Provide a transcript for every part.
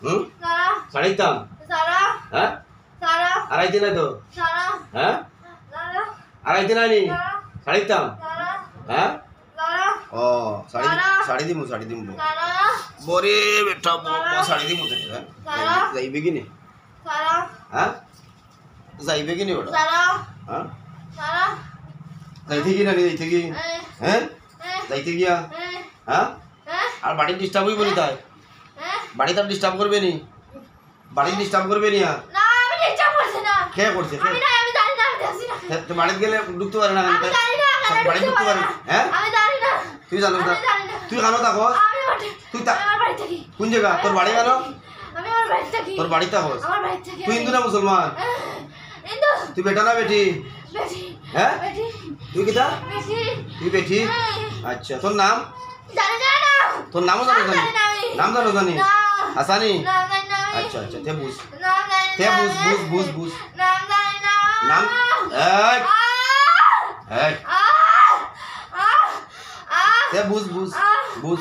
হুম সারা সাড়ে দিতাম সারা হ্যাঁ সারা আড়াইতে নাই তো সারা হ্যাঁ সারা আড়াইতে নাই নি সারা সাড়ে দিতাম সারা হ্যাঁ সারা ও শাড়ি দিমু সারা বরে বেটা বড় শাড়ি দিমু তো হ্যাঁ যাইবে কি নি সারা হ্যাঁ যাইবে কি নি ওটা সারা হ্যাঁ সারা যাইতে কি না যাইতে কি হ্যাঁ যাইতে গিয়া হ্যাঁ আর বাড়ি ডিস্টার্ব হইব নি তাই বাড়ি তার ডিস্টার্ব করবে নি বাড়ি ডিস্টার্ব করবে নি আর না আমি ডিস্টার্ব করছি না খেয়ে করছে আমি না আমি জানি না আমি দেখছি না তো বাড়িতে গেলে ঢুকতে পারে না আমি জানি না বাড়ি ঢুকতে পারে হ্যাঁ আমি জানি না তুই জানো না আমি জানি না তুই জানো তা হস আমি বাড়ি তুই তা আমার বাড়ি থেকে কোন জায়গা তোর বাড়ি জানো আমি আমার বাড়ি থেকে তোর বাড়িতে হস আমার বাড়ি থেকে তুই হিন্দু না মুসলমান হিন্দু তুই বেটা না বেটি বেটি হ্যাঁ বেটি তুই কিতা বেটি তুই বেটি আচ্ছা তোর নাম জানি না তোর নামও জানো জানি জানি না আমি। নাম জানো জানি না হাসানি না জানি না আমি। আচ্ছা আচ্ছা তে বুঝ না জানি তে না বুঝ আমি। বুঝ বুঝ বুঝ নাম জানি না নাম এই এই তে বুঝ বুঝ বুঝ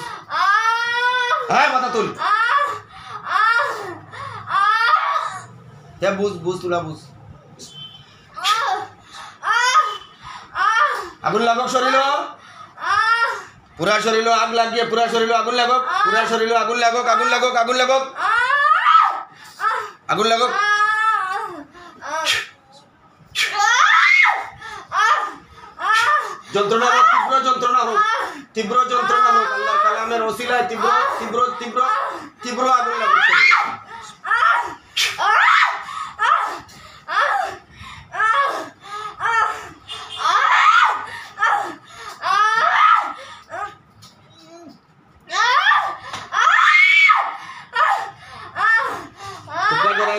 এই মাথা তুল তে বুঝ বুঝ তুলা বুঝ আগুন লাগক শরীর পুরা শরীর আগ লাগিয়ে পুরা শরীর আগুন লাগক পুরা শরীর আগুন লাগক আগুন লাগক আগুন লাগক আগুন লাগক যন্ত্রণা হোক তীব্র যন্ত্রণা হোক তীব্র যন্ত্রণা হোক আল্লাহর কালামের ওসিলায় তীব্র তীব্র তীব্র তীব্র আগুন লাগক শরীরে।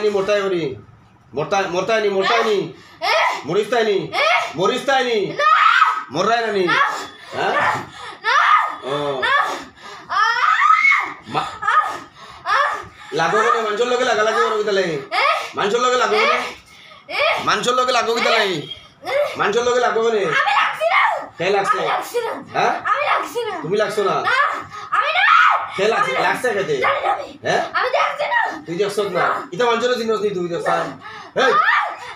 নি মোটাই করি মোটাই নি মরিস্তাই নি মররাই না নি হ্যাঁ ও লাগো বলে মানুষের লগে লাগা লাগি বড় কিতালে মানুষের লগে লাগো বলে মানুষের লগে লাগো কিতালে মানুষের লগে লাগো বলে কে লাগছে হ্যাঁ তুমি লাগছো না কে লাগছে লাগছে কেতে হ্যাঁ তুই দেখছ না এটা মানুষের জিনিস নি তুই দেখছ এই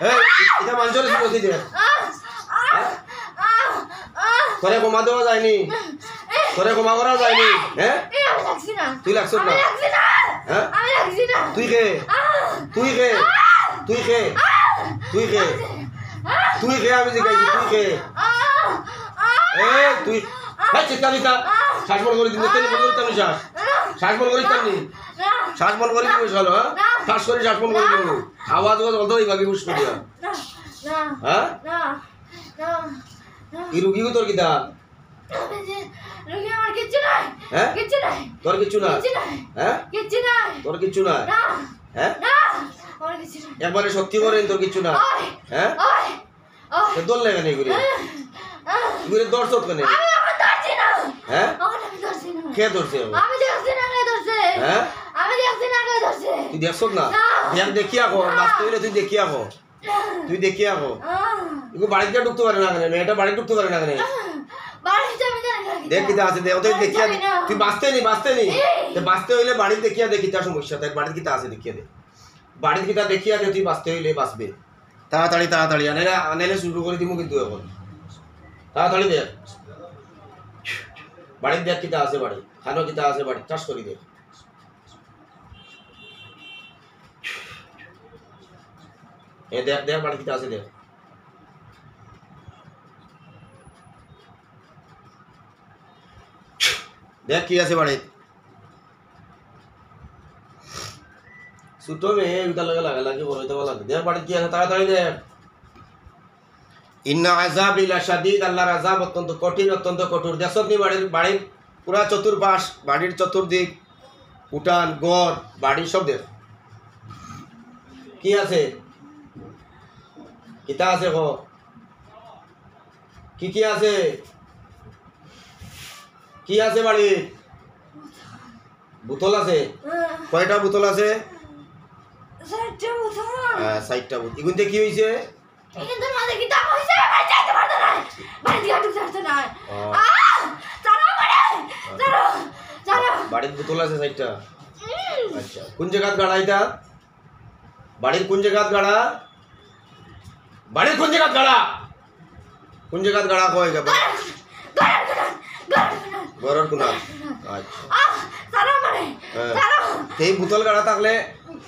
এই এটা মানুষের জিনিস নি দেখ তোরে ক্ষমা দেওয়া যায়নি তোরে ক্ষমা করা যায়নি হ্যাঁ তুই লাগছ না হ্যাঁ তুই কে তুই কে তুই কে তুই কে তুই কে আমি জিজ্ঞাসি তুই কে তুই হ্যাঁ চিৎকার দিতা শ্বাস বল করে দিন তেল বল করতাম নি শ্বাস বল করে দিতাম নি শ্বাস বল করে দিবি চলো হ্যাঁ শ্বাস করে শ্বাস বল করে দিব আওয়াজ বলতো এই বাকি বুঝ করিয়া হ্যাঁ ই রুগী তোর কিতা হ্যাঁ তোর কিছু না হ্যাঁ তোর কিছু না হ্যাঁ একবারে সত্যি করেন তোর কিছু না হ্যাঁ দোল লাগে না ঘুরে ঘুরে দর্শক কেন হ্যাঁ কে ধরছে হ্যাঁ তুই দেখছ না দেখি আকো বাস্তব তুই দেখি আকো তুই দেখি আকো এগুলো বাড়িতে ঢুকতে পারে না কেন মেয়েটা বাড়ি ঢুকতে পারে না কেন দেখ কিতা আছে ওদের দেখিয়া তুই বাঁচতে নি বাঁচতে হইলে বাড়িতে দেখিয়া দেখি তার সমস্যা তাই বাড়িতে কিতা আছে দেখিয়া দে বাড়িতে কিতা দেখিয়া দে তুই বাঁচতে হইলে বাঁচবে তাড়াতাড়ি আনেলে শুরু করে দিব কিন্তু এখন তাড়াতাড়ি দেখ বাড়িতে দেখ কিতা আছে বাড়ি খানো কিতা আছে বাড়ি চাষ করি দেখ এ দেখ দেখ বাড়ি কিতা আছে দেখ দেখ কি আছে বাড়ি ছোট মেয়ে উল্টা লাগে লাগি বড় হইতে লাগে দেখ বাড়ি কি আছে তাড়াতাড়ি দেখ ইন্না আযাবি লাশাদীদ আল্লাহর আযাব অত্যন্ত কঠিন অত্যন্ত কঠোর দেখছত নি বাড়ির পুরা চতুর্পাশ বাড়ির চতুর্দিক উঠান ঘর বাড়ির সব দেখ কি আছে কিতা আছে গো কি আছে কি আছে বাড়ি বোতল আছে কয়টা বোতল আছে 6টা বোতল হ্যাঁ 6টা বোতল এগুনতে কি হইছে কিন্তু মাঝে কি দাম হইছে ভাই যাইতে পারতো না ভাই দিয়া ঢুকতে না চলো বাড়ি চলো বাড়ির বোতল আছে 6টা আচ্ছা কোন জায়গাত গাড়া এটা বাড়ির কোন জায়গাত গাড়া বাড়ির কোন জায়গাত গাড়া কোন জায়গাত গাড়া কয় গা ঘরের কোনা আচ্ছা এই বোতল গাড়া থাকলে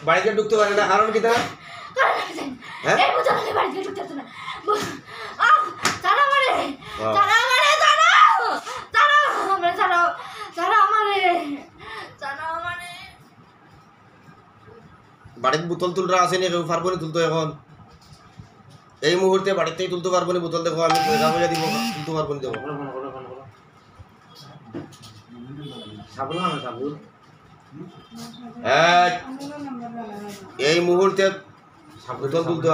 বাড়িতে ঢুকতে পারে না কারণ কিটা হ্যাঁ এই বোতল বাড়িতে ঢুকতে পারে না তারা মারে তারা মারে তারা তারা আমরা তারা তারা মারে তারা মারে বাড়িতে বোতল তুলরা আছে নি কেউ পারবো না তুলতো এখন এই মুহূর্তে বাড়িতেই তুলতে পারবো না বোতল দেখো আমি পয়সা পয়সা দিব তুলতে পারবো না দেখো এই মুহূর্তে বোতল তুলতে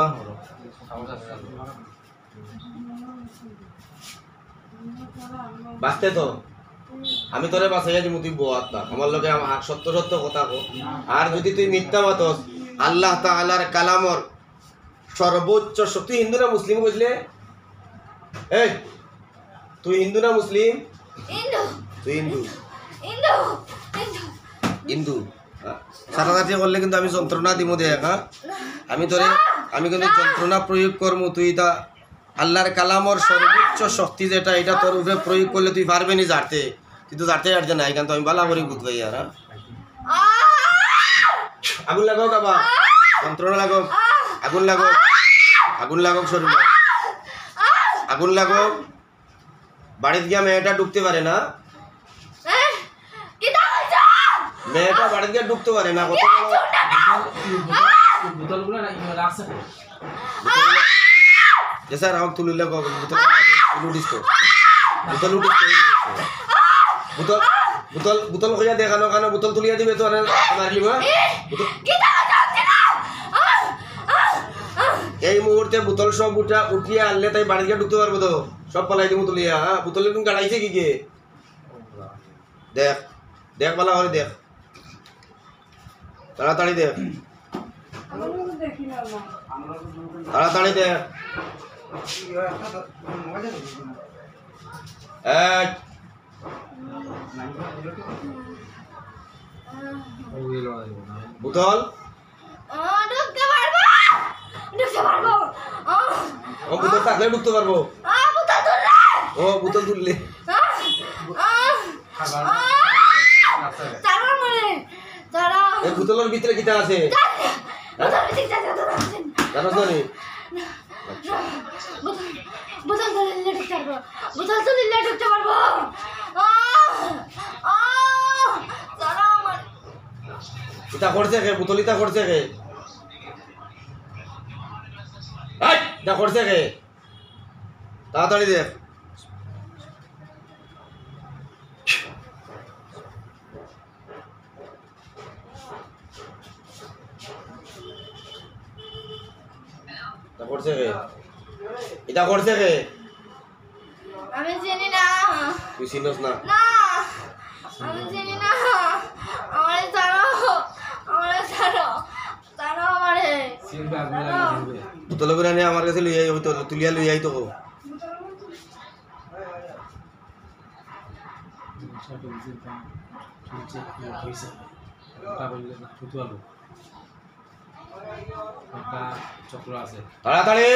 বাঁচতে তো আমি তোরে বাঁচাইয়া দিব তুই বউ আত্মা আমার লগে সত্য সত্য কথা কো আর যদি তুই মিথ্যা মাতস আল্লাহ তাআলার কালামর সর্বোচ্চ শক্তি হিন্দু না মুসলিম বুঝলে এই তুই হিন্দু না মুসলিম হিন্দু তুই হিন্দু হিন্দু হিন্দু হিন্দু সারাদাতি করলে কিন্তু আমি যন্ত্রণা দিব দেখ হ্যাঁ আমি তোরে আমি কিন্তু যন্ত্রণা প্রয়োগ করবো তুই তা আল্লাহর কালামর সর্বোচ্চ শক্তি যেটা এটা তোর উপরে প্রয়োগ করলে তুই পারবে নি জারতে তুই তো জারতে জারতে নাই কিন্তু আমি বালা করে বুঝ গাই আর আগুন লাগাও কাবা যন্ত্রণা লাগাও আগুন লাগাও আগুন লাগাও শরীরে আগুন লাগাও বাড়িতে গিয়ে মেয়েটা ঢুকতে পারে না মেয়েটা বাড়িতে গিয়ে ঢুকতে পারে না কত স্যার আমাকে তুলিলে বোতল বোতল খুঁজে দেখানো কেন বোতল তুলিয়া দিবে তো মারলি এই মুহূর্তে বোতল সব উঠিয়ে আনলে তাই বাড়ি গিয়ে ঢুকতে পারবো তো সব পালাই দিব তুলিয়া হ্যাঁ বোতলে তুমি গাড়াইছে কি কে দেখ দেখ পালা করে দেখ তাড়াতাড়ি দেখ তাড়াতাড়ি দেখ বোতল ঢুকতে পারবো ঢুকতে পারবো ও বোতল থাকলে ঢুকতে পারবো বোতল তুললে ও বোতল তুললে তারা মানে তারা এই বোতলের ভিতরে কিটা আছে বোতল ভিতরে আছে জানো তো নি বোতল তুললে ঢুকতে পারবো বোতল তুললে ঢুকতে পারবো তারা মানে ইটা করছে কে বোতল ইটা করছে কে এই ইটা করছে কে তাড়াতাড়ি দেখ করছে কে এটা করছে কে আমি জানি না তুই চিনস না না আমি জানি না আমারে ছাড়ো আমারে ছাড়ো ছাড়ো আমারে বোতল করে নিয়ে আমার কাছে লইয়াই হইতো তুলিয়া লইয়াই তো তাড়াতাড়ি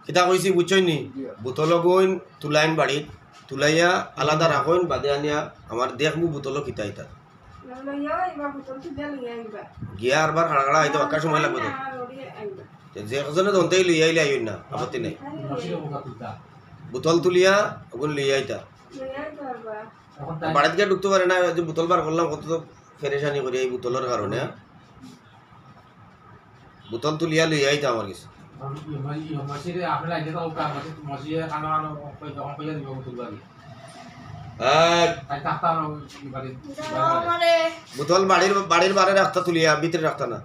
কিতা কইছি বুঝছই নি বোতল গইন তুলাইন বাড়িত তুলাইয়া আলাদা রাখইন বাদে আনিয়া আমার দেখবো বোতল কিতা ইতা গিয়া আরবার খাড়া হইতো একটা সময় লাগবে তো যে কজনে দন্তেই লইয়া আইলে আইন না আপত্তি নাই বোতল তুলিয়া ওগুন লইয়া আইতা বাড়িতে গিয়ে ঢুকতে পারে না যে বোতল বার করলাম কত তো ফেরেশানি করি এই বোতলের কারণে বোতল তুলিয়া লইয়া আইতা আমার কিছু বোতল বাড়ির বারে রাখতা তুলিয়া ভিতরে রাখতা না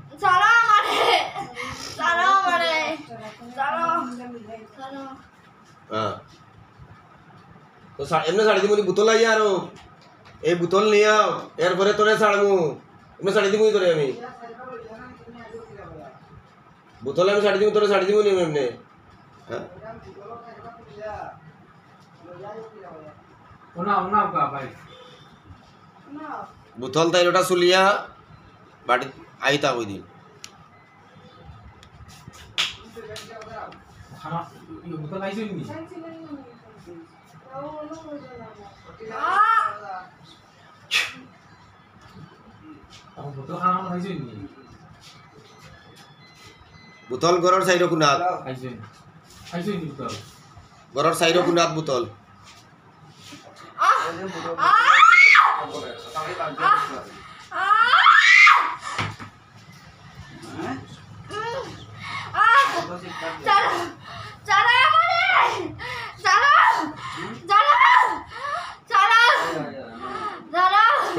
তো এমনি ছাড়ি দিব বোতল আইয়া আরো এই বোতল নিয়া এরপরে তোরে ছাড়বো এমনি ছাড়ি দিব তোরে আমি বোতল আমি ছাড়ি দিব তোরে ছাড়ি দিব নি এমনি বুতল তাই ওটা চুলিয়া বাড়ি আইতা ওই দিন বুতল ঘরের সাইড কোনাত ঘরের সাইড কোনাত বুতল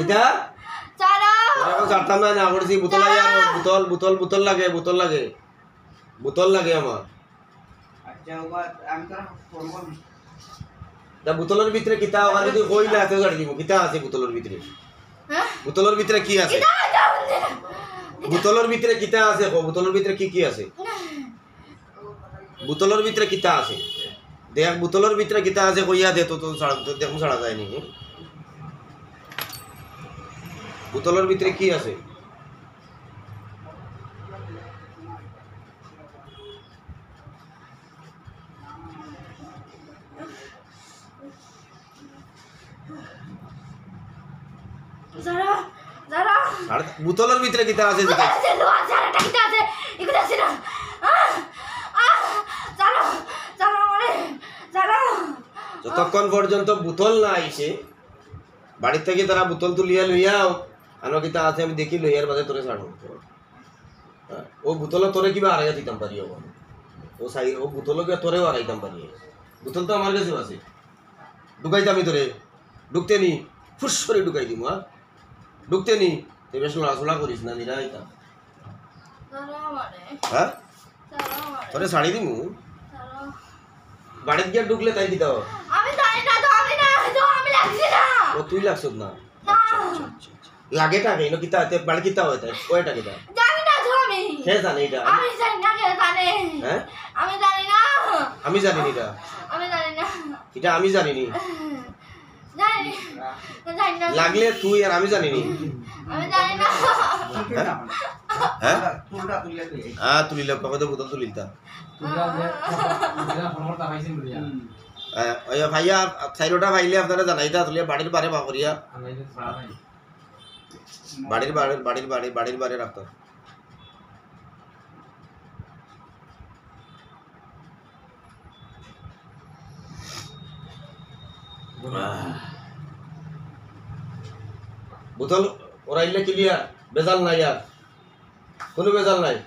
এটা জানতাম না করছি বোতল বোতল বোতল বোতল লাগে বোতল লাগে বোতল লাগে আমার বোতলের ভিতরে কিতা ওখানে যদি কই না তো জানি দিব কিতা আছে বোতলের ভিতরে বোতলের ভিতরে কি আছে বোতলের ভিতরে কিতা আছে বোতলের ভিতরে কি কি আছে বোতলের ভিতরে কিতা আছে দেখ বোতলের ভিতরে কিতা আছে কইয়া দে তো দেখো ছাড়া যায়নি বোতলের ভিতরে কি আছে বোতলের ভিতরে কিতা আছে যতক্ষণ পর্যন্ত বোতল না আইছে বাড়ি থেকে তারা বোতল তুলিয়া লইয়াও আনো কিতা আছে আমি দেখি লইয়ার বাদে তোরে ছাড়ব ও বোতল তোরে কিবা আড়াইয়া দিতাম পারি ও সাই ও বোতলকে তোরেও আড়াইতাম পারি বোতল তো আমার কাছেও আছে ঢুকাইতামি তোরে ঢুকতে নি ফুস করে ঢুকাই দিম ঢুকতে নি তুই বেশ লড়াচড়া করিস না নিরা আইতাম হ্যাঁ তোরে শাড়ি দিমু বাড়িতে গিয়ে ঢুকলে তাই দিতাও ও তুই লাগছ না লাগে টাকে এনো কিতা তে বাড়ি কিতা হয় তাই কয়টা কিতা জানি না তো আমি কে জানে এটা আমি জানি না কে জানে হ্যাঁ আমি জানি না আমি জানি না আমি জানি না এটা আমি জানি নি জানি না লাগলে তুই আর আমি জানি নি আমি জানি না হ্যাঁ তুলটা তুলিয়া হ্যাঁ তুলিলা কবে তো বোতল তুলিলতা ওই ভাইয়া সাইরোটা ভাইলে আপনারা জানাইতা তুলিয়া বাড়ির বারে বাকরিয়া বাড়ির বারে রাখতো বোতল ওরাইলে ক্লিয়ার বেজাল নাই আর কোনো বেজাল নাই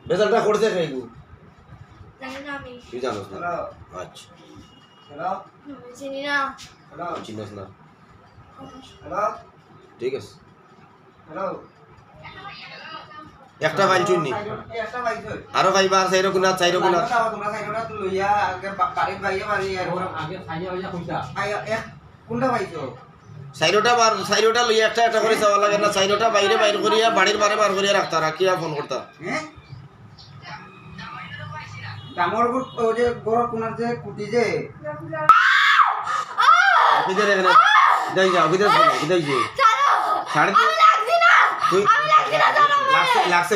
বেজালটা করছে খাইগু জানি না আমি তুই জানোস না আচ্ছা হ্যালো চিনি না হ্যালো চিনোস না হ্যালো ঠিক আছে হ্যালো একটা ফাইল চুননি একটা বাইক আরো ভাইবা আর সাইরো গুনা চাইরো গুনা তোমরা সাইডটা তুই লইয়া আগে বাড়ির বাইরে বাড়ি আর আগে সাইয়া হইয়া কইতা এক কোনটা বাইছো সাইরোটা লইয়া একটা একটা করে যাওয়া লাগে না সাইরোটা বাইরে বাইরে করিয়া বাড়ির বারে বার করিয়া রাখতা রাখিয়া ফোন করতা হ্যাঁ ডামর ও যে গড় কোনার যে কুটি যে অফিসে রেখে না যাই যা অফিসে যাই যে চলো ছাড় আমি লাগছি না তুই আমি লাগছি না চলো লাগছে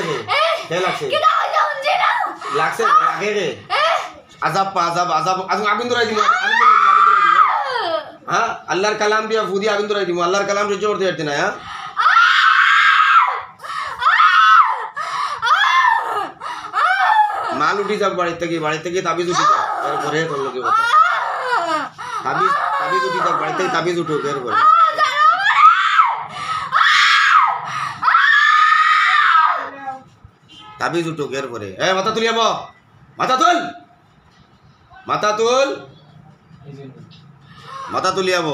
কে লাগছে কি দাও জানছি না লাগছে লাগে রে আজাব আগুন ধরাই দিব হ্যাঁ আল্লাহর কালাম দিয়া ফুদি আগুন ধরাই দিব আল্লাহর কালাম সহ্য করতে পারতি না হ্যাঁ মাল উঠি যাক বাড়ি থেকে তাবিজ উঠি যাক এরপরে তোর লোকে কথা তাবিজ উঠি যাক বাড়ি থেকে তাবিজ উঠুক এরপরে তাবিজ উঠুক এরপরে মাথা তুলি আব মাথা তুল মাথা তুলি আব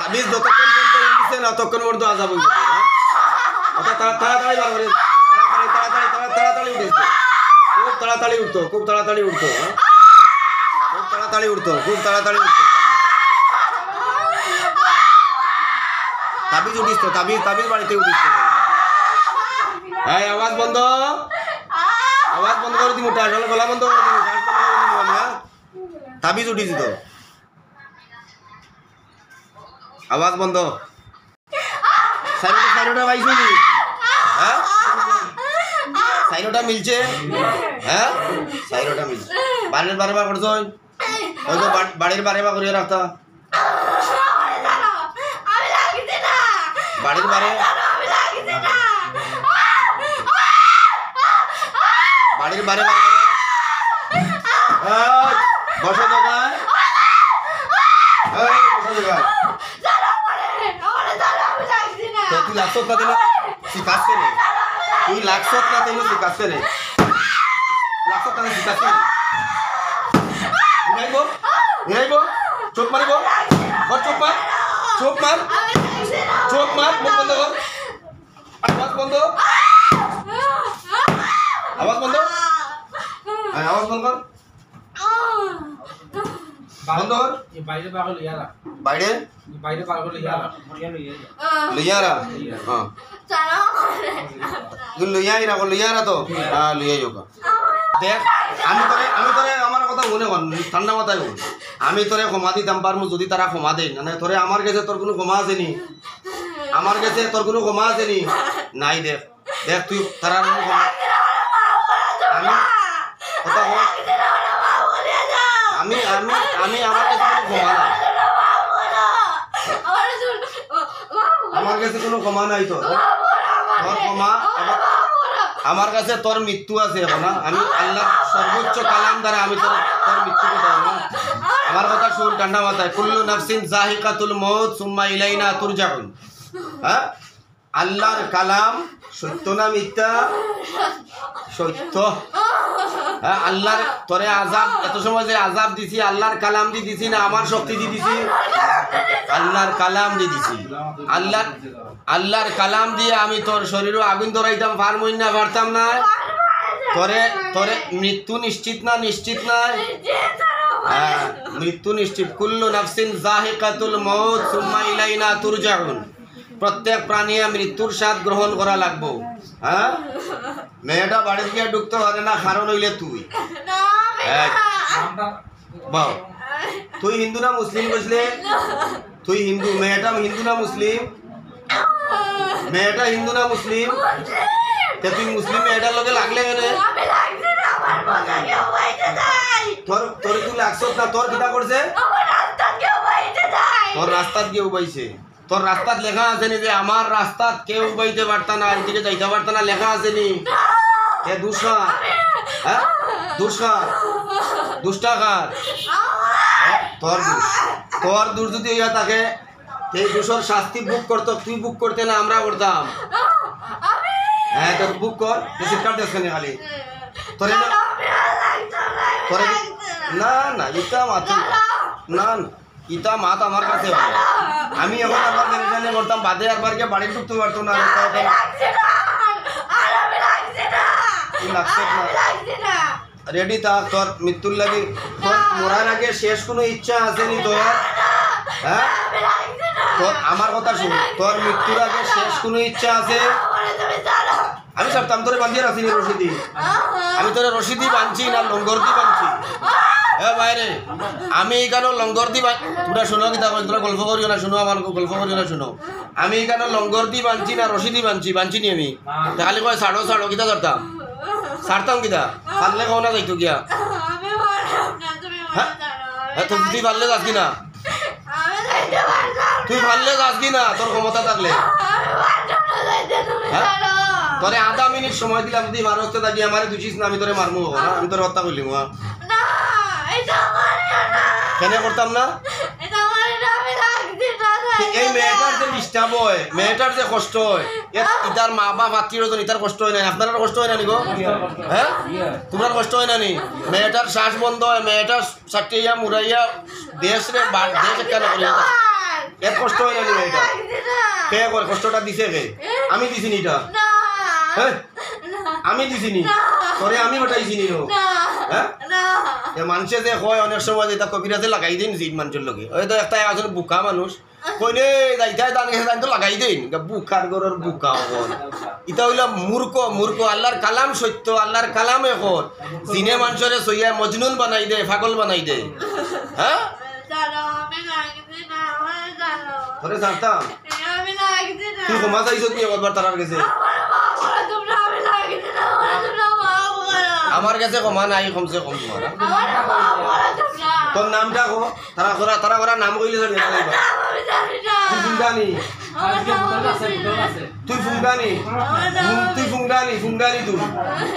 তাবিজ যতক্ষণ পর্যন্ত উঠছে না ততক্ষণ পর্যন্ত আজাব হইবে তাড়াতাড়ি বার করে তাড়াতাড়ি উঠেছে খুব তাড়াতাড়ি উঠতো খুব তাড়াতাড়ি উঠতো তাবিজ উঠিস তো তাবিজ বাড়িতে উঠিস তো এই আওয়াজ বন্ধ করে দিমু টাইল গলা বন্ধ করে দিমু শ্বাস বন্ধ করে দিমু আমি তাবিজ উঠিছি তো আওয়াজ বন্ধ সাইনোটা পাইছি নি হ্যাঁ সাইনোটা মিলছে হ্যাঁ সাইনোটা মিলছে বাড়ির বারে করছো ওই তো বাড়ির বারে করিয়ে রাখতা বাড়ির বারে বাড়ির বারে বসো দোকান তুই লাগছত না দিলে শিকাস করে তুই লাগছত না দিলে শিকাস করে লাগছত না শিকাস করে ঘুরাইব চোখ মারিব চোখ মার মুখ বন্ধ কর আওয়াজ বন্ধ আওয়াজ বন্ধ কর বন্ধ কর বাইরে লইয়ারা হ্যাঁ তুই লইয়ারা তো লইয়াই হোক দেখ আমি তোরে আমার কথা মনে কর ঠান্ডা মাথায় বল আমি তোরে ক্ষমা দিতাম পারমু যদি তারা ক্ষমা দেয় না তোরে আমার কাছে তোর কোনো ক্ষমা আছে নি আমার কাছে তোর কোনো ক্ষমা আছে নি নাই দেখ দেখ তুই তারা আমি কথা বল আমি আমি আমি আমার কাছে কোনো ক্ষমা নাই আমার কাছে কোনো ক্ষমা নাই তোর ক্ষমা আমার কাছে তোর মৃত্যু আছে এখন না আমি আল্লাহ সর্বোচ্চ কালাম দ্বারা আমি তোর মৃত্যু কথা না আমার কথা শুন ঠান্ডা মাথায় কুল্লু নাফসিন যাহিকাতুল মউত সুম্মা ইলাইনা তুরজাউন হ্যাঁ আল্লাহর কালাম সত্য না মিথ্যা সত্য হ্যাঁ আল্লাহর তোরে আযাব এত সময় যে আযাব দিছি আল্লাহর কালাম দি দিছি না আমার শক্তি দি দিছি আল্লাহর কালাম দি দিছি আল্লাহর কালাম দিয়ে আমি তোর শরীরে আগুন ধরাইতাম পারমই না পারতাম না তোরে মৃত্যু নিশ্চিত না হ্যাঁ মৃত্যু নিশ্চিত কুল্লু নাফসিন যাহিকাতুল মউত সুম্মা ইলাইনা তুরজাউন প্রত্যেক প্রাণী মৃত্যুর স্বাদ গ্রহণ করা লাগবো হ্যাঁ মেয়েটা বাড়ি থেকে ঢুকতে পারে না কারণ হইলে তুই তুই হিন্দু না মুসলিম বুঝলে তুই হিন্দু মেয়েটা হিন্দু না মুসলিম তুই মুসলিম মেয়েটার লগে লাগলে কেন তোর তুই লাগছত না তোর কিতা করছে তোর রাস্তাত কেউ পাইছে তোর রাস্তাত লেখা আছে নি যে আমার রাস্তাত কেউ পাইতে পারতা না এদিকে যাইতে পারতা না লেখা আছে নি কে দুষ্কার হ্যাঁ দুষ্টাকার তোর দূর যদি ইয়া থাকে এই দূষর শাস্তি বুক করতো তুই বুক করতে না আমরা করতাম হ্যাঁ তো বুক কর শিক্ষার দেশ খালি তোরে না ইটা মাথা না ইটা মাত আমার কাছে আমি এখন আমার ম্যানেজারে করতাম বাদে একবার গিয়ে বাড়ি ঢুকতে পারতো না রেডি থাক তোর মৃত্যুর লাগে তোর মরার আগে শেষ কোনো ইচ্ছা আছে নি তোর হ্যাঁ তোর আমার কথা শুন তোর মৃত্যুর আগে শেষ কোনো ইচ্ছা আছে আমি সবতাম তোরে বান্ধিয়ে রাখছি রশিদি আমি তোরে রশিদি বাঁধছি না লঙ্গর দি বাঁধছি হ্যাঁ বাইরে আমি এখানে লঙ্গর দি তোরা শোনো কি তোরা গল্প করিও না শোনো আমার গল্প করিও না শোনো আমি এখানে লঙ্গর দি বাঁধছি না রশিদি বাঁধছি নি আমি তাহলে কয় ছাড়ো কিতা করতাম ছাড়তাম কিতা পারলে কও না যাইতো গিয়া হ্যাঁ তুই পারলে যাস কি না তোর ক্ষমতা থাকলে হ্যাঁ তোরে আধা মিনিট সময় দিলাম যদি মানুষতে থাকি আমার দুচিস না আমি তোরে মারমু না আমি তোর হত্যা করলি কেন করতাম না এই মেয়েটার যে ডিস্টার্ব হয় মেয়েটার যে কষ্ট হয় ইতার মা বাপ আত্মীয় ইতার কষ্ট হয় না আপনার কষ্ট হয় না নি গো হ্যাঁ তোমার কষ্ট হয় না নি মেয়েটার শ্বাস বন্ধ হয় মেয়েটার সাটিয়া মুরাইয়া দেশ কেন করি এত কষ্ট হয় না নি মেয়েটা কে করে কষ্টটা দিছে কে আমি দিছি নি এটা হ্যাঁ আমি দিছি নি তোরে আমি ওটাইছি নি হ্যাঁ মানুষে যে হয় অনেক সময় যে কবিরাজে লাগাই দিন জিদ মানুষের লগে ওই তো একটা আসলে বুকা মানুষ কইলে যাইতে তো লাগাই দিন বুকার গরর বুকা ইটা হইল মূর্খ মূর্খ আল্লাহর কালাম সত্য আল্লাহর কালাম এখন জিনে মানুষরে সইয়া মজনুন বানাই দে পাগল বানাই দে হ্যাঁ তোরে জানতাম তুই ক্ষমা চাইছ তুই একবার তারার কাছে আমার কাছে ক্ষমা নাই কমসে কম তোমার তোর নামটা কো তারা করা নাম কইলে তুই ফুংদানি তুই ফুংদানি তুই ফুংদানি ফুংদানি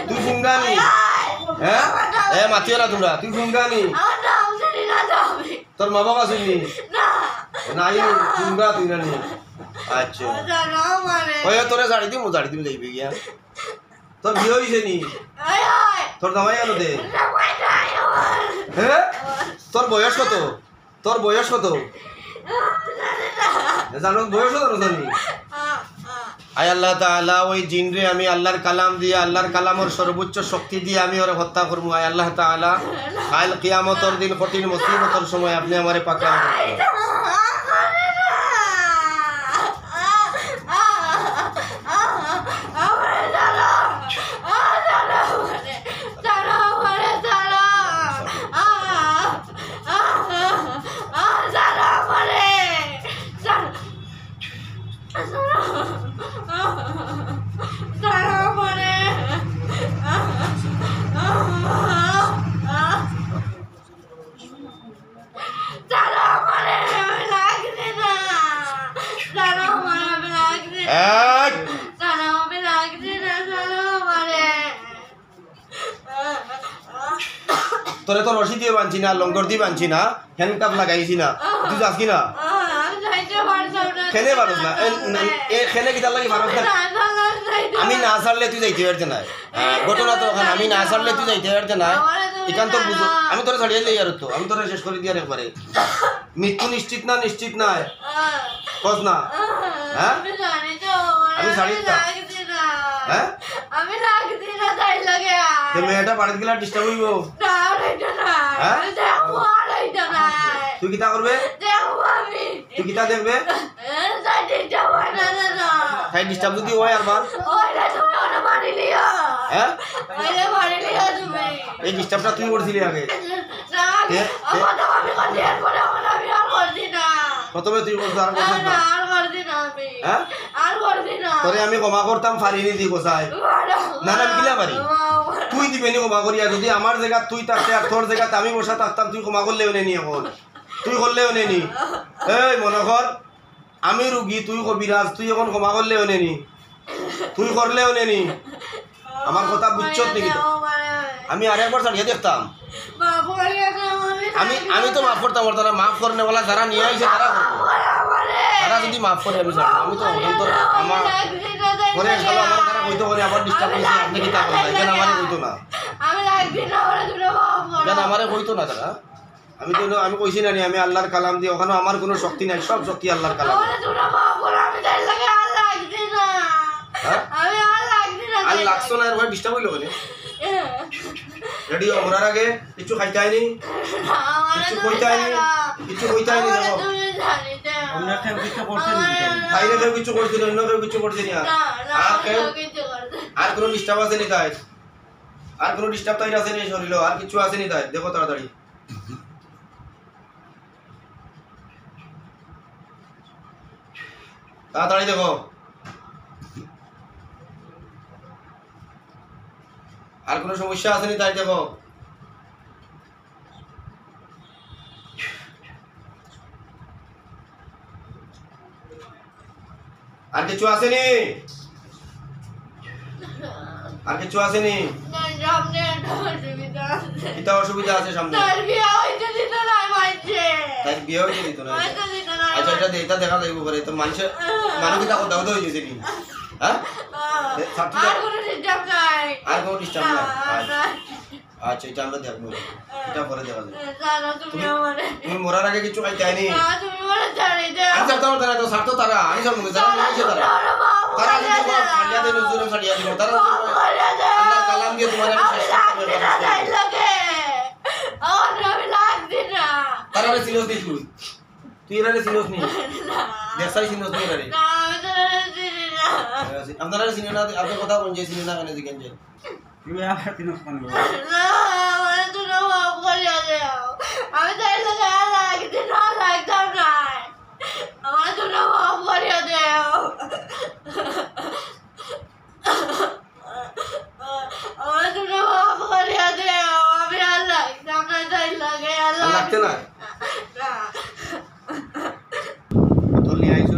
তুই ফুংদানি হ্যাঁ এ মাতিও না তোমরা তুই ফুংদানি তোর মা বাবা শুননি নাই ফুংদা তুই না নি আচ্ছা ওই তোরে শাড়ি দিম যাইবি গিয়া তোর বিয়ে হইছে নি তোর জামাই আনো দে হ্যাঁ তোর বয়স কত জানো বয়স কত জানি আয় আল্লাহ তাআলা ওই জিনরে আমি আল্লাহর কালাম দিয়ে আল্লাহর কালামের সর্বোচ্চ শক্তি দিয়ে আমি ওরে হত্যা করবো আয় আল্লাহ তাআলা কাল কিয়ামতের দিন কঠিন মুসিবতের সময় আপনি আমারে পাকা তোরে তো রশি দিয়ে বানছি না লঙ্গর দিয়ে বানছি না হ্যান্ডকাপ লাগাইছি না তুই যাস কি না খেলে পারস না এ খেলে কি তার লাগে পারস না আমি না ছাড়লে তুই যাইতে পারতে না ঘটনা তো ওখানে আমি না ছাড়লে তুই যাইতে পারতে না এখান তো বুঝো আমি তোরা ছাড়িয়ে লই আর তো আমি তোরা শেষ করে দিয়ে একবারে মৃত্যু নিশ্চিত না কস না হ্যাঁ আমি ছাড়ি না হ্যাঁ আমি লাগছি না তাই লাগে তে মেয়েটা বাড়িতে গেলে ডিস্টার্ব হইব না এটা না হ্যাঁ দেখো আর এটা না তুই কিটা করবে দেখো আমি তুই কিটা দেখবে সাই ডিস্টার্ব হয় না সাই ডিস্টার্ব যদি হয় আর বার ওইটা তুমি ওটা মারি লিও হ্যাঁ ওইটা মারি লিও তুমি এই ডিস্টার্বটা তুই করছিলি আগে না আমি কোন দিন পরে আমি আর করছি না প্রথমে তুই করছ আর করছ না আর করছি না আমি হ্যাঁ আর করছি না তোরে আমি ক্ষমা করতাম ফারিনি দি গোসাই না না কিলা পারি তুই দিবেনি ক্ষমা করিয়া যদি আমার জায়গা তুই থাকতে আর তোর জায়গাতে আমি বসা থাকতাম তুই ক্ষমা করলেও নেনি এখন তুই করলেও নেনি এই মনে কর আমি রুগী তুই কবিরাজ তুই এখন ক্ষমা করলেও নেনি তুই করলেও নেনি আমার কথা বুঝছত নাকি আমি আরেকবার ছাড়িয়ে দেখতাম আমি তো মাফ করতাম তারা মাফ করনে বলা যারা নিয়ে আইছে তারা যদি মাফ করে আমি ছাড়বো আমি তো অন্তর আমার করে গেল আমার তারা কইতো করে আবার ডিস্টার্ব হইছে আপনি কি তা করলেন কেন আমারে কইতো না আমি লাগবি না ওরে তুমি মাফ করো কেন আমারে কইতো না তারা আমি কইছি না আমি আল্লাহর কালাম দিয়ে ওখানে আমার কোনো শক্তি নাই সব শক্তি আল্লাহর কালাম ওরে তুমি মাফ করো আমি তাই লাগে আল্লাহ লাগছি না আমি আর লাগছি না আর লাগছো না এর ডিস্টার্ব হইলো কেন রেডি ওরার আগে কিছু খাইতে আইনি কিছু কইতে আইনি দেখো আমরা কেউ কিছু করতে নি বাইরে কেউ কিছু করতে নি অন্য কেউ কিছু করতে নি আর কোনো ডিস্টার্ব আছে নি তাই আর কোনো ডিস্টার্ব তাই আছে নি শরীরে আর কিছু আছে নি তাই দেখো তাড়াতাড়ি তাড়াতাড়ি দেখো আর কোনো সমস্যা আছে নি তাই দেখো আর কিছু আসেনি আর কিছু আসেনি এটা অসুবিধা আছে সামনে তার বিয়ে হইতে দিত না আচ্ছা এটা দেখা যাইব করে তো মানুষ কি তা কথা হইছে কি হ্যাঁ আর কোনো ডিস্টার্ব নাই আচ্ছা এটা আমরা দেখবো এটা পরে দেখা যাবে তুমি মরার আগে কিছু খাইতে আইনি আমি ছাড়তাম তারা তো ছাড়তো তারা আমি ছাড়বো তারা নিয়েছে তারা যদি ছাড়িয়া দেন জোরে ছাড়িয়া দিব তারা আল্লাহ কালাম দিয়ে তোমার আমি চেষ্টা করব তারা সিরিয়াস নি তুই এরা সিরিয়াস নি দেখছাই সিরিয়াস নি এরা আপনারা চিনি না আপনি কথা বলেন যে চিনি না কেন জিজ্ঞেস যে তুমি আবার তিন ফোন করো না আমার তো না মাফ করিয়া দাও আমি তাই লাগে আর লাগতে না লাগতাম না আমার তো না মাফ করিয়া দাও আমার তো না মাফ করিয়া দাও আমি আর লাগতাম না তাই লাগে আর লাগতে না না বোতল নিয়ে আইসো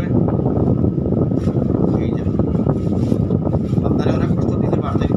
এই যে আপনারা অনেক কষ্ট দিতে পারতেন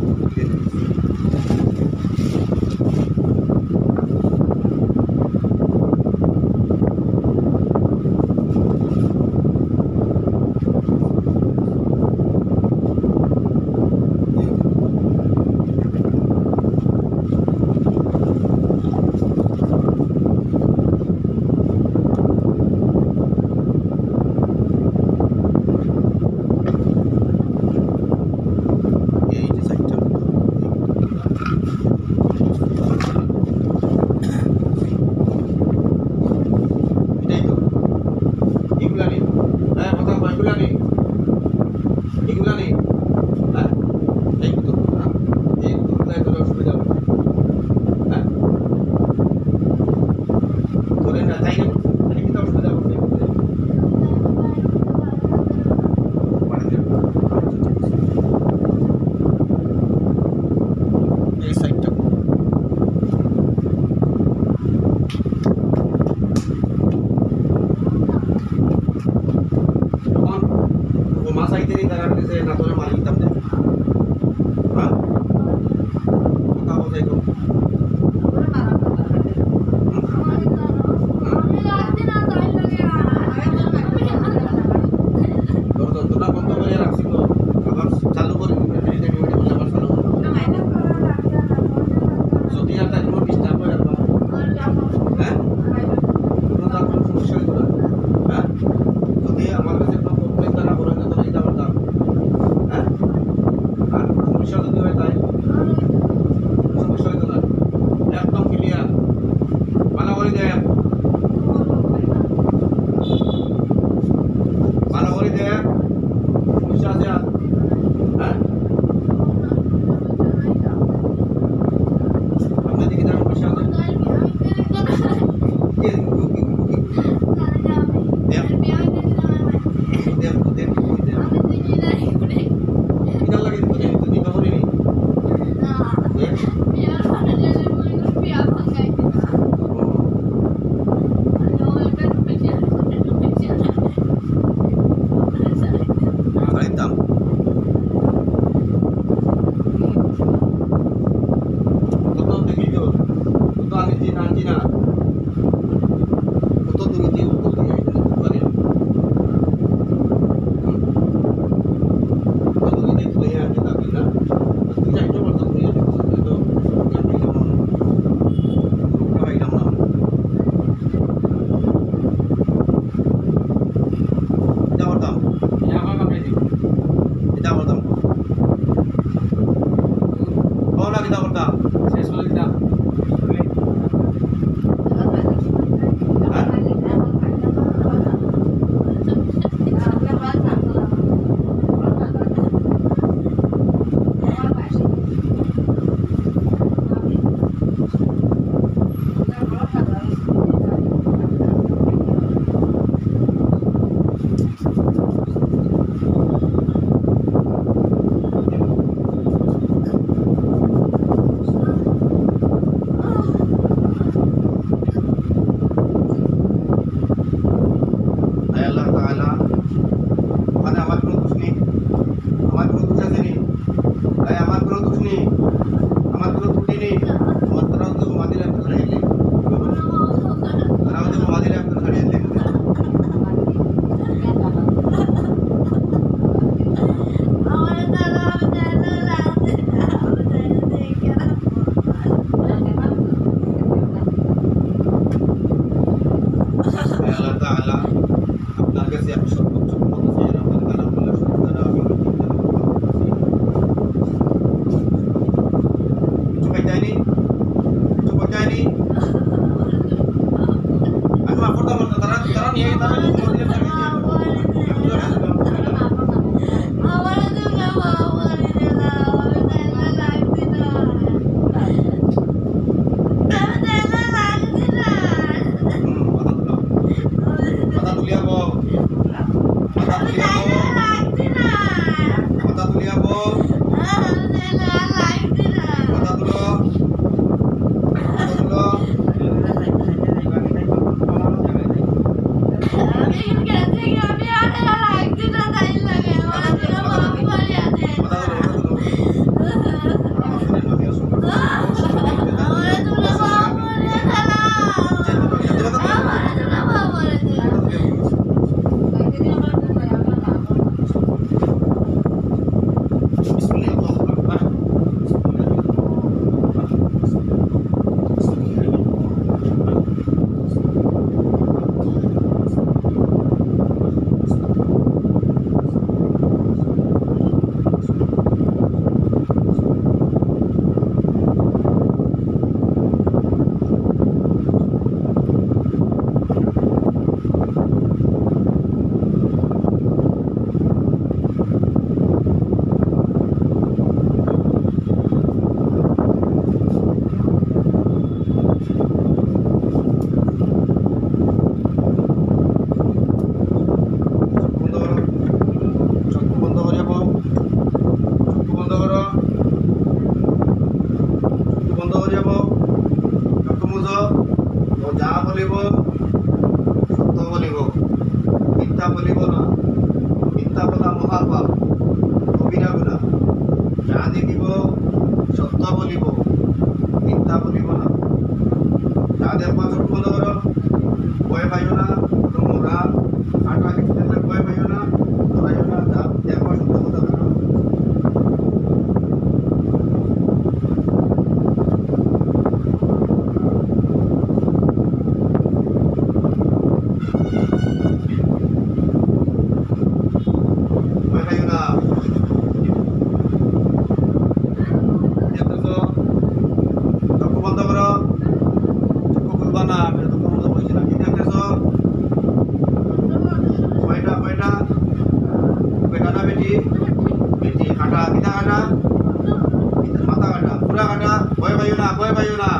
ভয় পাইও না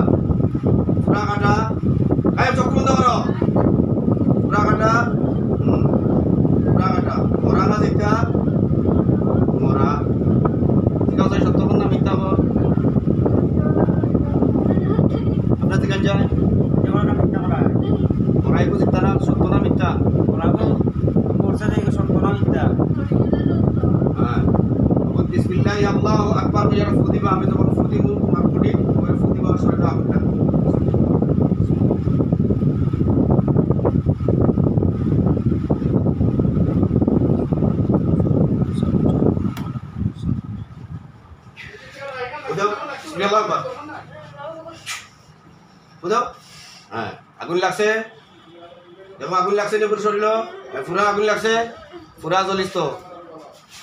পুরা কাটা আয় চোখ বন্ধ করো পুরা কাটা পুরা কাটা মরা না দেখা মরা ঠিক আছে সত্য না মিথ্যা বল আপনার থেকে যায় যেমন না মিথ্যা বলা মরাই বুঝি তারা সত্য না মিথ্যা বলা গো বর্ষা থেকে সত্য না মিথ্যা হ্যাঁ বিসমিল্লাহ আল্লাহু আকবার বলে ফুদিবা আমি যখন ফুদিবো তোমার ফুদি ওই ফুদিবা শরীরে আগুনটা উদাও বিসমিল্লাহ আকবার উদাও হ্যাঁ আগুন লাগছে দেখো আগুন লাগছে নে পুরো শরীরে পুরা আগুন লাগছে পুরা জ্বলিস তো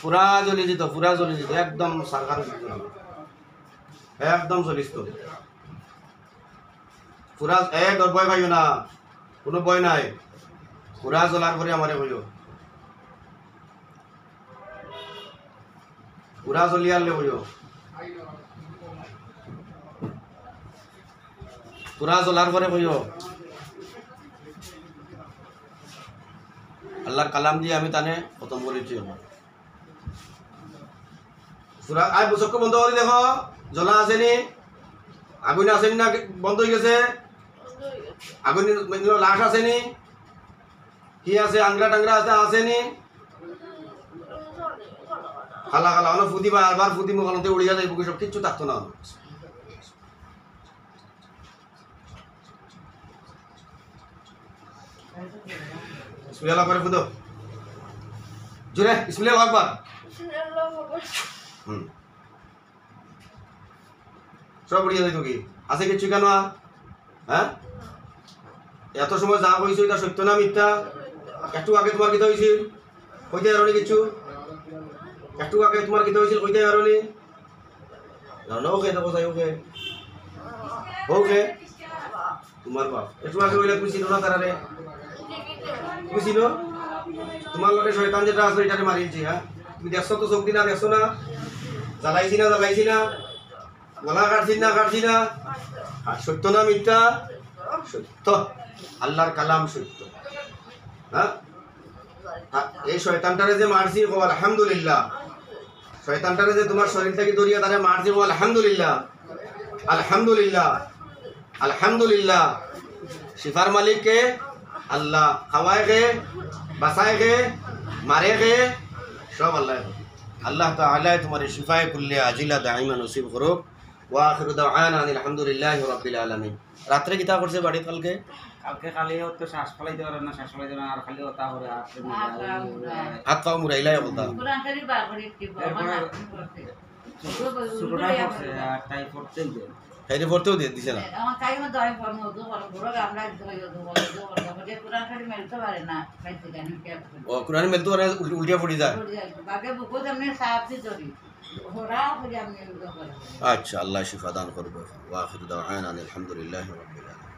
পুরা জ্বলি যেত পুরা জ্বলি যেত একদম সারখান একদম জ্বলিস তো পুরা এক ভয় পাইও না কোনো ভয় নাই পুরা জ্বলার পরে আমারে হইল পুরা জ্বলি আনলে হইল পুরা জ্বলার পরে হইল আল্লাহর কালাম দিয়ে আমি তানে খতম করেছি পুরা আয় চক্ষু বন্ধ করে দেখো জ্বলা আসেনি আগুন আসেনি না বন্ধ হয়ে গেছে আগুন লাশ আসেনি কি আছে আংরা টাংরা আছে আসেনি খালা খালা অনেক ফুদিবা আবার ফুদি মুখানতে উড়িয়া যাইব সব কিচ্ছু থাকতো না বিসমিল্লাহ করে ফুদো জোরে বিসমিল্লাহ আকবার সব উড়িয়ে যাইতো কি আছে কিছু কেন হ্যাঁ এত সময় যা হয়েছে এটা সত্য না মিথ্যা একটু আগে তোমার কিতা হয়েছিল কইতে পারো কিছু একটু আগে তোমার কিতা হয়েছিল কইতে পারো নি জানো ওকে দেখো যাই ওকে ওকে তোমার বাপ একটু আগে হইলে তুমি ছিল না তারারে তুমি ছিল তোমার লোকে শয়তান যেটা আছে এটাকে মারিয়েছি হ্যাঁ তুমি দেখছো তো চোখ দিনা দেখছো না জ্বালাইছি না গলা কাটছি না আর সত্য না মিথ্যা সত্য আল্লাহর কালাম সত্য হ্যাঁ এই শয়তানটারে যে মারছি ও আলহামদুলিল্লাহ শয়তানটারে যে তোমার শরীর থেকে দরিয়া তারে মারছি ও আলহামদুলিল্লাহ আলহামদুলিল্লাহ আলহামদুলিল্লাহ শিফার মালিক কে আল্লাহ খাওয়ায় কে বাসায় কে মারে কে সব আল্লাহ আল্লাহ তাআলা তোমার শিফায়ে কুল্লি আজিলা দাইমা নসিব করুক ওয়া আখিরু দাওয়ানা আলহামদুলিল্লাহি রাব্বিল আলামিন রাত্রে কিতা করছে বাড়ি কালকে খালি তো শ্বাস ফলাইতে পারে না শ্বাস ফলাইতে না আর খালি ওটা করে হাত পাও মুরাইলাই বলতা কুরআন শরীফ বার করে কি ছোটটা করছে আর তাই করতে দেন হেরে পড়তেও দিছে না আমার কাই মধ্যে আমি পড়ব তো বড় আমরা কুরআন শরীফ মেলতে পারে না পাইতে জানি কি ও কুরআন মেলতো আর উল্টিয়া পড়ি যায় বাগে বুকো সামনে সাফ দি ধরি ওরা হলে আমি আচ্ছা আল্লাহ শিফা দান করবে ওয়া আখিরু দাওয়ানা আলহামদুলিল্লাহি রাব্বিল আলামিন